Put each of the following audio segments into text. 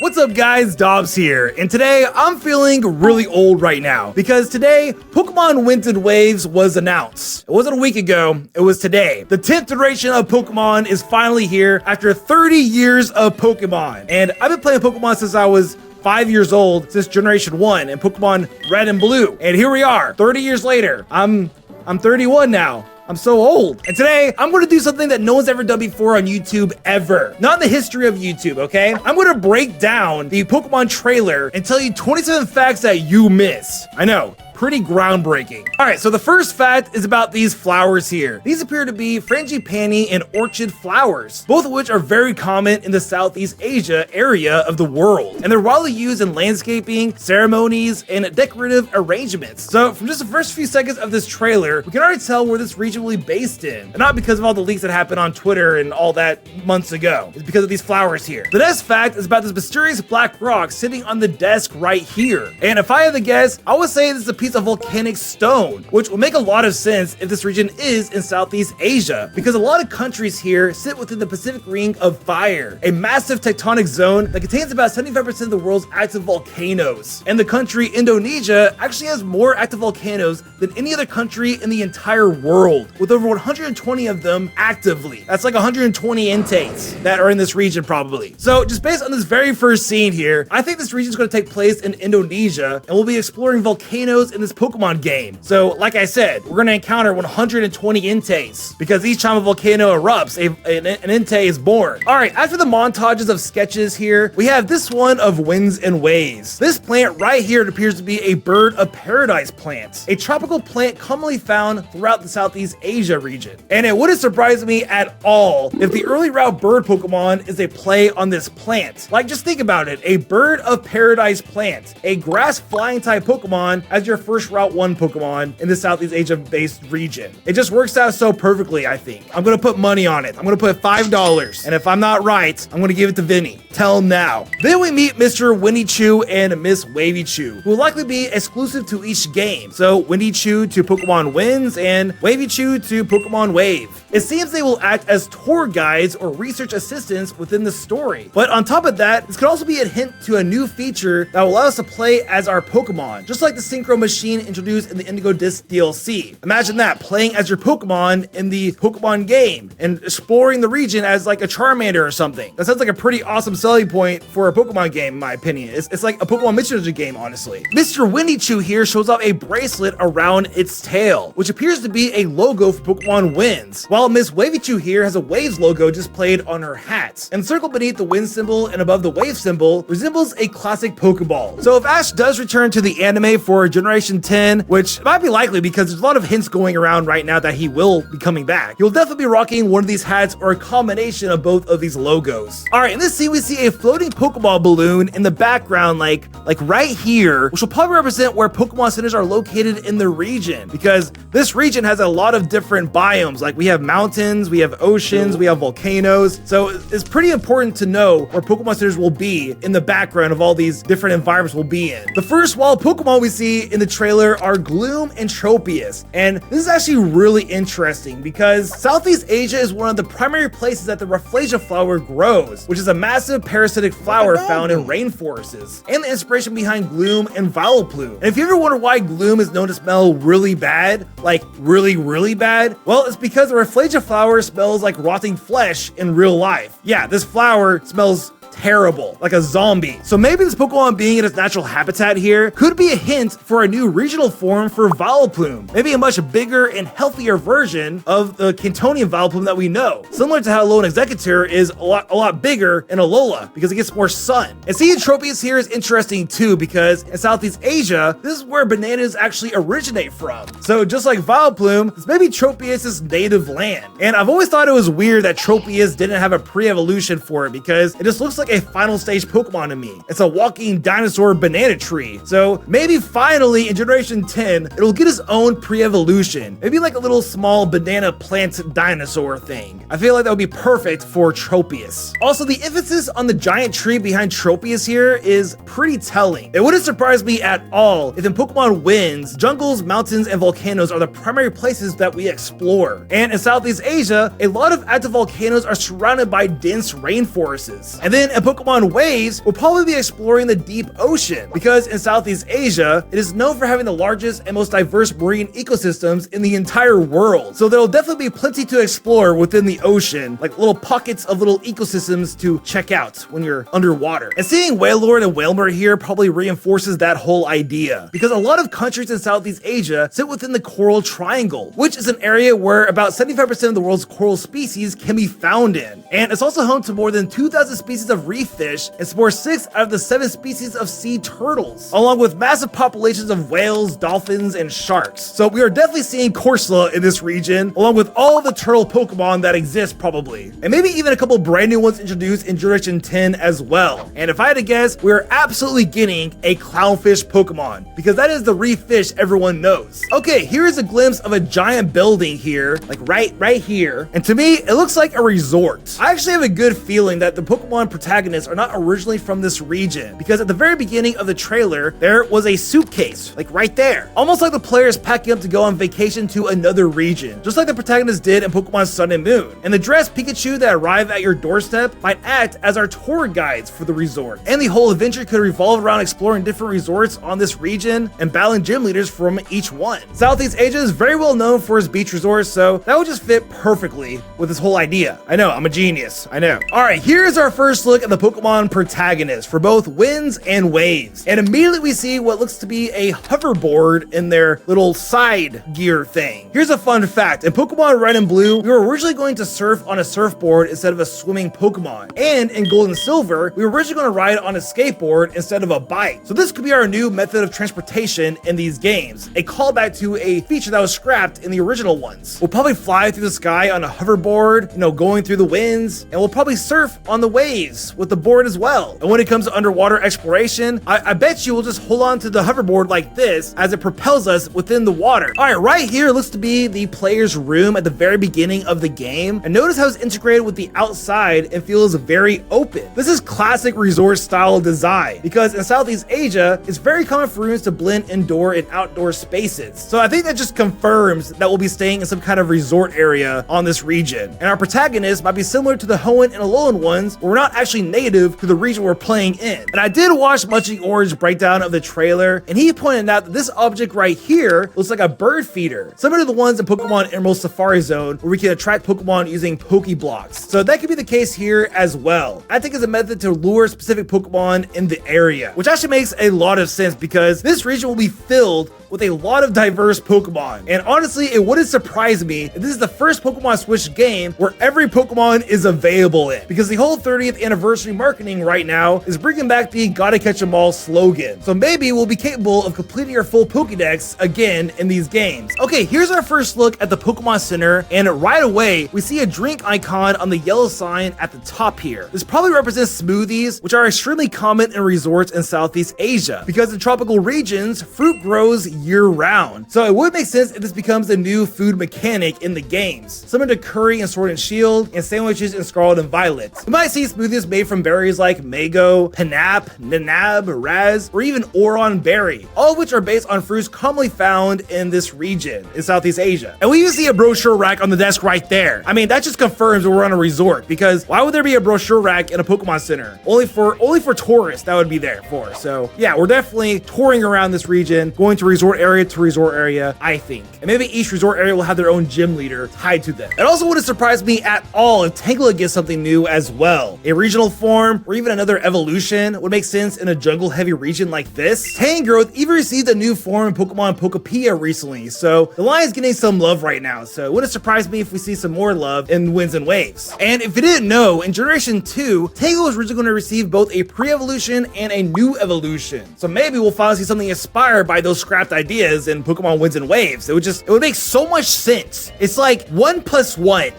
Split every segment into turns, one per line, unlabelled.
What's up guys, Dobbs here, and today I'm feeling really old right now because today Pokemon Winds and Waves was announced. It wasn't a week ago, it was today. The 10th generation of Pokemon is finally here after 30 years of Pokemon, and I've been playing Pokemon since I was 5 years old, since Generation 1 and Pokemon Red and Blue, and here we are, 30 years later. I'm 31 now. I'm so old. And today, I'm gonna do something that no one's ever done before on YouTube ever. Not in the history of YouTube, okay? I'm gonna break down the Pokemon trailer and tell you 27 facts that you miss. I know. Pretty groundbreaking. All right, so the first fact is about these flowers here. These appear to be frangipani and orchid flowers, both of which are very common in the Southeast Asia area of the world. And they're widely used in landscaping, ceremonies, and decorative arrangements. So from just the first few seconds of this trailer, we can already tell where this region will be based in. And not because of all the leaks that happened on Twitter and all that months ago. It's because of these flowers here. The next fact is about this mysterious black rock sitting on the desk right here. And if I had to guess, I would say this is a piece of volcanic stone, which will make a lot of sense if this region is in Southeast Asia, because a lot of countries here sit within the Pacific Ring of Fire, a massive tectonic zone that contains about 75% of the world's active volcanoes. And the country Indonesia actually has more active volcanoes than any other country in the entire world, with over 120 of them actively. That's like 120 intakes that are in this region probably. So just based on this very first scene here, I think this region is going to take place in Indonesia, and we'll be exploring volcanoes in this Pokemon game. So like I said, we're going to encounter 120 intakes because each time a volcano erupts, an intake is born. All right, after the montages of sketches here, we have this one of Winds and Waves. This plant right here, it appears to be a bird of paradise plant, a tropical plant commonly found throughout the Southeast Asia region. And it wouldn't surprise me at all if the early route bird Pokemon is a play on this plant. Like, just think about it, a bird of paradise plant, a grass flying type Pokemon as your first Route 1 Pokemon in the Southeast Asia based region. It just works out so perfectly, I think. I'm gonna put money on it. I'm gonna put $5, and if I'm not right, I'm gonna give it to Vinny. Tell him now. Then we meet Mr. Windichu and Miss Wavychu, who will likely be exclusive to each game. So Windichu to Pokemon Winds and Wavychu to Pokemon Wave. It seems they will act as tour guides or research assistants within the story. But on top of that, this could also be a hint to a new feature that will allow us to play as our Pokemon, just like the Synchro Machine introduced in the Indigo Disc DLC. Imagine that, playing as your Pokemon in the Pokemon game and exploring the region as like a Charmander or something. That sounds like a pretty awesome selling point for a Pokemon game, in my opinion. It's like a Pokemon Mythology game, honestly. Mr. Windichu here shows off a bracelet around its tail, which appears to be a logo for Pokemon Winds, while Miss Wavychu here has a Waves logo displayed on her hat. And the circle beneath the Wind symbol and above the Wave symbol resembles a classic Pokeball. So if Ash does return to the anime for Generation 10, which might be likely because there's a lot of hints going around right now that he will be coming back, he'll definitely be rocking one of these hats or a combination of both of these logos. All right, in this scene we see a floating Pokeball balloon in the background, like right here, which will probably represent where Pokemon centers are located in the region, because this region has a lot of different biomes. Like, we have mountains, we have oceans, we have volcanoes. So it's pretty important to know where Pokemon centers will be in the background of all these different environments we'll be in. The first wild Pokemon we see in the trailer are Gloom and Tropius, and this is actually really interesting because Southeast Asia is one of the primary places that the Rafflesia Flower grows, which is a massive parasitic flower found in rainforests, and the inspiration behind Gloom and Vileplume. And if you ever wonder why Gloom is known to smell really bad, like really bad, well, it's because the Rafflesia Flower smells like rotting flesh in real life. Yeah, this flower smells terrible, like a zombie. So maybe this Pokemon being in its natural habitat here could be a hint for a new regional form for Vileplume. Maybe a much bigger and healthier version of the Cantonian Vileplume that we know. Similar to how Alolan Executor is a lot bigger in Alola because it gets more sun. And seeing Tropius here is interesting too because in Southeast Asia, this is where bananas actually originate from. So just like Vileplume, this may be Tropius' native land. And I've always thought it was weird that Tropius didn't have a pre-evolution for it because it just looks like a final stage Pokemon to me. It's a walking dinosaur banana tree. So maybe finally in Generation 10, it'll get its own pre-evolution. Maybe like a little small banana plant dinosaur thing. I feel like that would be perfect for Tropius. Also, the emphasis on the giant tree behind Tropius here is pretty telling. It wouldn't surprise me at all if in Pokemon Winds, jungles, mountains, and volcanoes are the primary places that we explore. And in Southeast Asia, a lot of active volcanoes are surrounded by dense rainforests. And then And in Pokemon Waves, we'll probably be exploring the deep ocean, because in Southeast Asia, it is known for having the largest and most diverse marine ecosystems in the entire world. So there'll definitely be plenty to explore within the ocean, like little pockets of little ecosystems to check out when you're underwater. And seeing Wailord and Wailmer here probably reinforces that whole idea, because a lot of countries in Southeast Asia sit within the Coral Triangle, which is an area where about 75% of the world's coral species can be found in. And it's also home to more than 2,000 species of reef fish and supports 6 out of the 7 species of sea turtles, along with massive populations of whales, dolphins, and sharks. So we are definitely seeing Corsola in this region, along with all the turtle Pokemon that exist probably. And maybe even a couple brand new ones introduced in Generation 10 as well. And if I had to guess, we're absolutely getting a clownfish Pokemon, because that is the reef fish everyone knows. Okay, here is a glimpse of a giant building here, like right here. And to me, it looks like a resort. I actually have a good feeling that the Pokemon protagonists are not originally from this region, because at the very beginning of the trailer, there was a suitcase, like right there. Almost like the players packing up to go on vacation to another region, just like the protagonists did in Pokemon Sun and Moon. And the dressed Pikachu that arrive at your doorstep might act as our tour guides for the resort. And the whole adventure could revolve around exploring different resorts on this region and battling gym leaders from each one. Southeast Asia is very well known for its beach resorts, so that would just fit perfectly with this whole idea. I know, I'm a genius, I know. Alright, here's our first look at the Pokemon protagonists for both winds and waves. And immediately we see what looks to be a hoverboard in their little side gear thing. Here's a fun fact. In Pokemon Red and Blue, we were originally going to surf on a surfboard instead of a swimming Pokemon. And in Gold and Silver, we were originally going to ride on a skateboard instead of a bike. So this could be our new method of transportation in these games, a callback to a feature that was scrapped in the original ones. We'll probably fly through the sky on a hoverboard, going through the winds, and we'll probably surf on the waves with the board as well. And when it comes to underwater exploration, I bet you we'll just hold on to the hoverboard like this as it propels us within the water. All right, right here looks to be the player's room at the very beginning of the game. And notice how it's integrated with the outside and feels very open. This is classic resort style design, because in Southeast Asia, it's very common for rooms to blend indoor and outdoor spaces. So I think that just confirms that we'll be staying in some kind of resort area on this region. And our protagonists might be similar to the Hoenn and Alolan ones, where we're not actually native to the region we're playing in. And I did watch Munching Orange breakdown of the trailer, and he pointed out that this object right here looks like a bird feeder, similar to the ones in Pokemon Emerald Safari Zone, where we can attract Pokemon using Pokeblocks. So that could be the case here as well. I think it's a method to lure specific Pokemon in the area, which actually makes a lot of sense, because this region will be filled with a lot of diverse Pokemon. And honestly, it wouldn't surprise me if this is the first Pokemon Switch game where every Pokemon is available in, because the whole 30th anniversary marketing right now is bringing back the gotta catch 'em all slogan. So maybe we'll be capable of completing our full Pokédex again in these games. Okay, here's our first look at the Pokemon Center, and right away, we see a drink icon on the yellow sign at the top here. This probably represents smoothies, which are extremely common in resorts in Southeast Asia, because in tropical regions, fruit grows year-round. So it would make sense if this becomes a new food mechanic in the games, similar to curry in Sword and Shield and sandwiches in Scarlet and Violet. You might see smoothies made from berries like mango, panap, nanab, raz, or even Oron berry, all of which are based on fruits commonly found in this region in Southeast Asia. And we even see a brochure rack on the desk right there. I mean, that just confirms we're on a resort, because why would there be a brochure rack in a Pokemon Center? Only for tourists that would be there for. So yeah, we're definitely touring around this region, going to resort area to resort area, I think. And maybe each resort area will have their own gym leader tied to them. It also wouldn't surprise me at all if Tangela gets something new as well. A regional form or even another evolution would make sense in a jungle heavy region like this. Tangrowth even received a new form in Pokemon Pokopia recently, so the line is getting some love right now. So it wouldn't surprise me if we see some more love in Winds and Waves. And if you didn't know, in Generation 2, Tangela was originally going to receive both a pre-evolution and a new evolution. So maybe we'll finally see something inspired by those scrapped ideas in Pokemon Winds and Waves. It would make so much sense. It's like 1 + 1,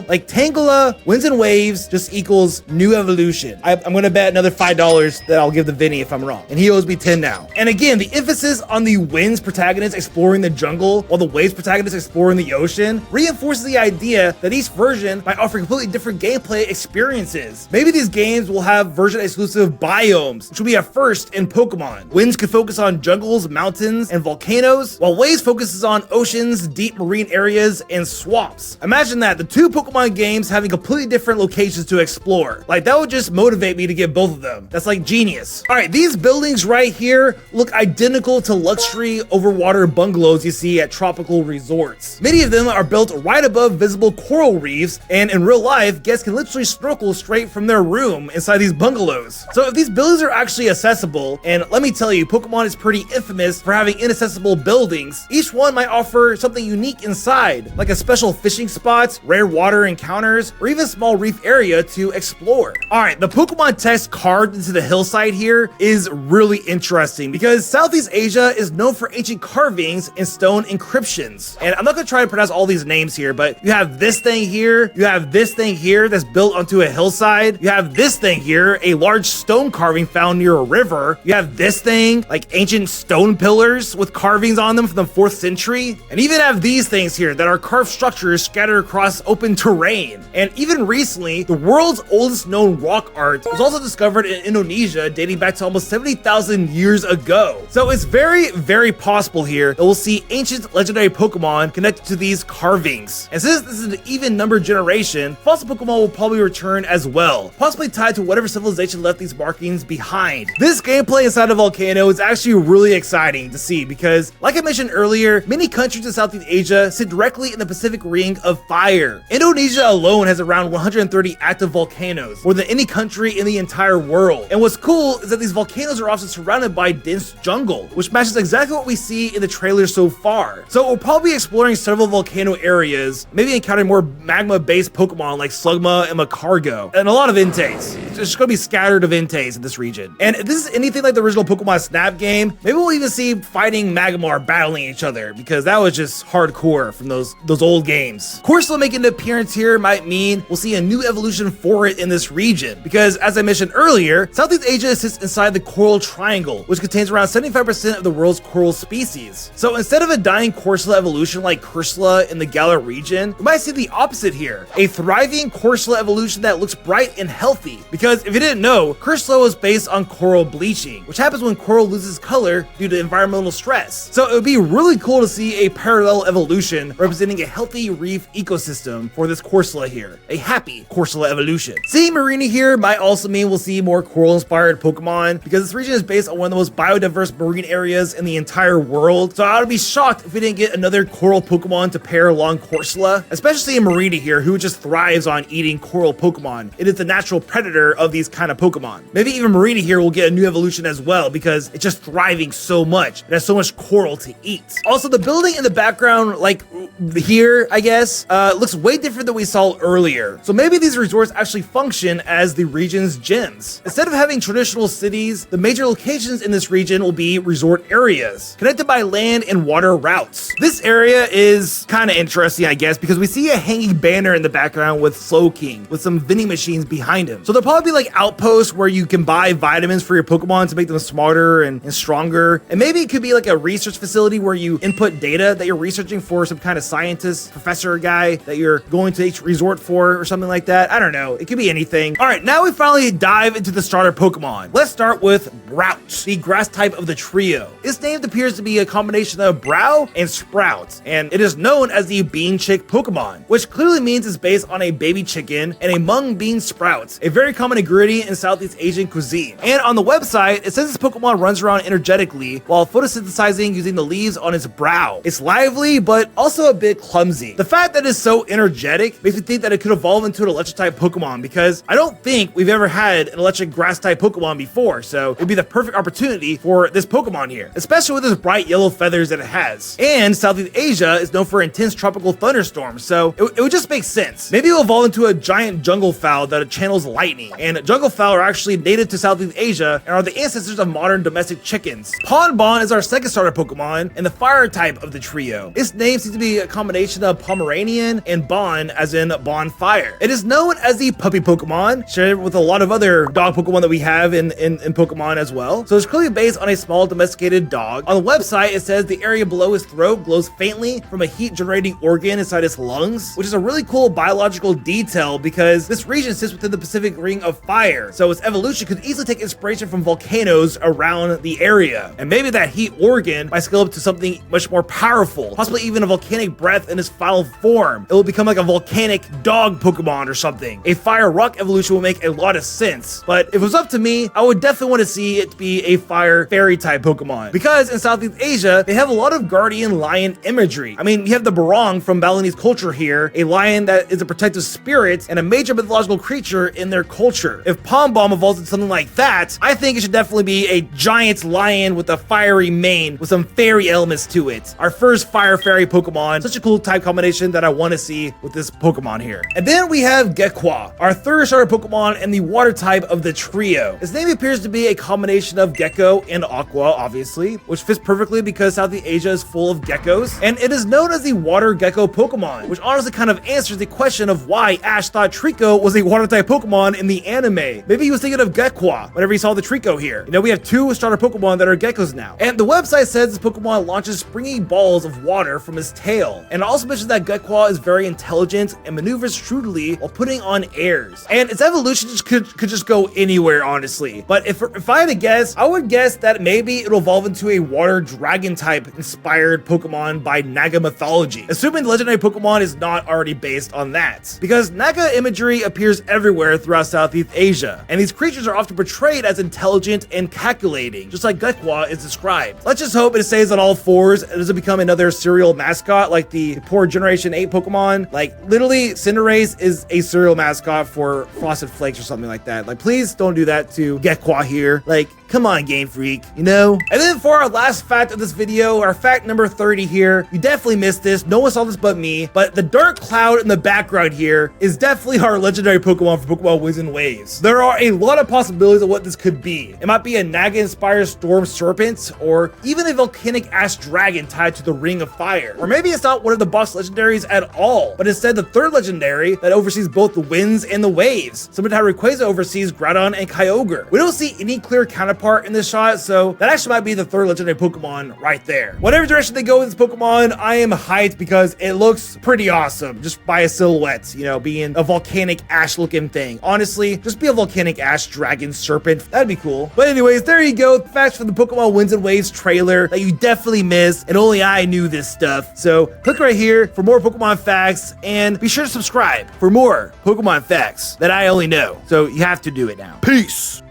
like Tangela, Winds and Waves just equals new evolution. I'm gonna bet another $5 that I'll give to Vinny if I'm wrong. And he owes me 10 now. And again, the emphasis on the Winds protagonist exploring the jungle while the Waves protagonist exploring the ocean reinforces the idea that each version might offer completely different gameplay experiences. Maybe these games will have version exclusive biomes, which will be a first in Pokemon. Winds could focus on jungles, mountains, and volcanoes, while Waves focuses on oceans, deep marine areas, and swamps. Imagine that, the two Pokemon games having completely different locations to explore. Like, that would just motivate me to get both of them. That's like genius. All right, these buildings right here look identical to luxury overwater bungalows you see at tropical resorts. Many of them are built right above visible coral reefs, and in real life, guests can literally snorkel straight from their room inside these bungalows. So if these buildings are actually accessible, and let me tell you, Pokemon is pretty infamous for having inaccessible buildings, each one might offer something unique inside, like a special fishing spot, rare water encounters, or even a small reef area to explore. All right, the Pokemon text carved into the hillside here is really interesting because Southeast Asia is known for ancient carvings and stone inscriptions. And I'm not gonna try to pronounce all these names here, but you have this thing here, you have this thing here that's built onto a hillside, you have this thing here, a large stone carving found near a river, you have this thing, like ancient stone pillars with carvings on them from the 4th century, and even have these things here that are carved structures scattered across open terrain. And even recently, the world's oldest known rock art was also discovered in Indonesia, dating back to almost 70,000 years ago. So it's very, very possible here that we'll see ancient legendary Pokemon connected to these carvings. And since this is an even numbered generation, fossil Pokemon will probably return as well, possibly tied to whatever civilization left these markings behind. This gameplay inside of Volcano is actually really exciting to see because, like I mentioned earlier, many countries in Southeast Asia sit directly in the Pacific Ring of Fire. Indonesia alone has around 130 active volcanoes, more than any country in the entire world. And what's cool is that these volcanoes are often surrounded by dense jungle, which matches exactly what we see in the trailer so far. So we'll probably be exploring several volcano areas, maybe encountering more magma-based Pokemon like Slugma and Macargo, and a lot of Entei. There's just gonna be scattered of Entei in this region. And if this is anything like the original Pokemon Snap game, maybe we'll even see fighting Magmar battling each other, because that was just hardcore from those old games. Corsola making an appearance here might mean we'll see a new evolution for it in this region, because as I mentioned earlier, Southeast Asia sits inside the Coral Triangle, which contains around 75% of the world's coral species. So instead of a dying Corsola evolution like Corsola in the Galar region, we might see the opposite here, a thriving Corsola evolution that looks bright and healthy. Because if you didn't know, Corsola was based on coral bleaching, which happens when coral loses color due to environmental stress. So it would be really cool to see a parallel evolution representing a healthy reef ecosystem for this Corsola here, a happy Corsola evolution. Seeing Marina here might also mean we'll see more coral-inspired Pokemon, because this region is based on one of the most biodiverse marine areas in the entire world. So I would be shocked if we didn't get another coral Pokemon to pair along Corsola, especially in Marina here, who just thrives on eating coral Pokemon. It is the natural predator of these kind of Pokemon. Maybe even Marina here will get a new evolution as well, because it's just thriving so much. It has so much coral to eat. Also, the building in the background, like here, I guess, looks way different than we saw earlier. So maybe these resorts actually function as the region's gyms. Instead of having traditional cities, the major locations in this region will be resort areas, connected by land and water routes. This area is kind of interesting, I guess, because we see a hanging banner in the background with Slowking, with some vending machines behind him. So there'll probably be like outposts where you can buy vitamins for your Pokemon to make them smarter and stronger. And maybe it could be like a research facility where you input data that you're researching for some kind of scientist, professor guy that you're going to each resort for or something like that. I don't know. It could be anything. All right, now we finally dive into the starter Pokemon. Let's start with Browt, the grass type of the trio. Its name appears to be a combination of Brow and Sprout, and it is known as the Bean Chick Pokemon, which clearly means it's based on a baby chicken and a mung bean sprout, a very common ingredient in Southeast Asian cuisine. And on the website, it says this Pokemon runs around energetically while photosynthesizing using the leaves on its brow. It's lively, but also a bit clumsy. The fact that it's so energetic makes me think that it could evolve into an electric type Pokemon, because I don't think we've ever had an electric grass type Pokemon before, so it'd be the perfect opportunity for this Pokemon here, especially with its bright yellow feathers that it has. And Southeast Asia is known for intense tropical thunderstorms, so it would just make sense. Maybe it'll evolve into a giant jungle fowl that channels lightning, and jungle fowl are actually native to Southeast Asia and are the ancestors of modern domestic chickens. Pombon is our second starter Pokemon and the fire type of the trio. Its name seems to be a combination of Pomeranian and Bon, as in bonfire. It is known as the puppy Pokemon, shared with a lot of other dog Pokemon that we have in Pokemon as well. So it's clearly based on a small domesticated dog. On the website, it says the area below his throat glows faintly from a heat-generating organ inside his lungs, which is a really cool biological detail because this region sits within the Pacific Ring of Fire, so its evolution could easily take inspiration from volcanoes around the area. And maybe that heat organ might scale up to something much more powerful, possibly even a volcanic breath in its final form. It will become like a volcanic dog Pokemon or something. A fire rock evolution evolution would make a lot of sense. But if it was up to me, I would definitely want to see it be a fire fairy type Pokemon. Because in Southeast Asia, they have a lot of guardian lion imagery. I mean, you have the Barong from Balinese culture here, a lion that is a protective spirit and a major mythological creature in their culture. If Pombon evolves into something like that, I think it should definitely be a giant lion with a fiery mane with some fairy elements to it. Our first fire fairy Pokemon, such a cool type combination that I want to see with this Pokemon here. And then we have Gecqua, our third starter Pokemon and the water type of the trio. His name appears to be a combination of gecko and aqua, obviously, which fits perfectly because Southeast Asia is full of geckos, and it is known as the water gecko Pokemon, which honestly kind of answers the question of why Ash thought Trico was a water type Pokemon in the anime. Maybe he was thinking of Gecqua whenever he saw the Trico here. You know, we have two starter Pokemon that are geckos now. And the website says this Pokemon launches springy balls of water from his tail. And it also mentions that Gecqua is very intelligent and maneuvers shrewdly while putting on airs. And its evolution could just go anywhere, honestly. But if I had to guess, I would guess that maybe it'll evolve into a water dragon type inspired Pokemon by Naga mythology, assuming the legendary Pokemon is not already based on that. Because Naga imagery appears everywhere throughout Southeast Asia, and these creatures are often portrayed as intelligent and calculating, just like Gecqua is described. Let's just hope it stays on all fours and doesn't become another serial mascot like the poor Generation 8 Pokemon. Like, literally, Cinderace is a serial mascot for Frosted Flakes or something like that. Like, please don't do that to Gecqua here. Like, come on, Game Freak, you know? And then for our last fact of this video, our fact number 30 here, you definitely missed this. No one saw this but me, but the dark cloud in the background here is definitely our legendary Pokemon for Pokemon Winds and Waves. There are a lot of possibilities of what this could be. It might be a Naga-inspired Storm Serpent, or even a Volcanic Ash Dragon tied to the Ring of Fire. Or maybe it's not one of the box legendaries at all, but instead the third legendary that oversees both the winds and the waves, similar to how Rayquaza oversees Groudon and Kyogre. We don't see any clear counterpart in this shot, so that actually might be the third legendary Pokemon right there. Whatever direction they go with this Pokemon, I am hyped because it looks pretty awesome just by a silhouette, you know, being a volcanic ash looking thing. Honestly, just be a volcanic ash dragon serpent. That'd be cool. But anyways, there you go. Facts from the Pokemon Winds and Waves trailer that you definitely missed, and only I knew this stuff. So click right here for more Pokemon facts, and be sure to subscribe for more Pokemon facts that I only know. So you have to do it now. Peace.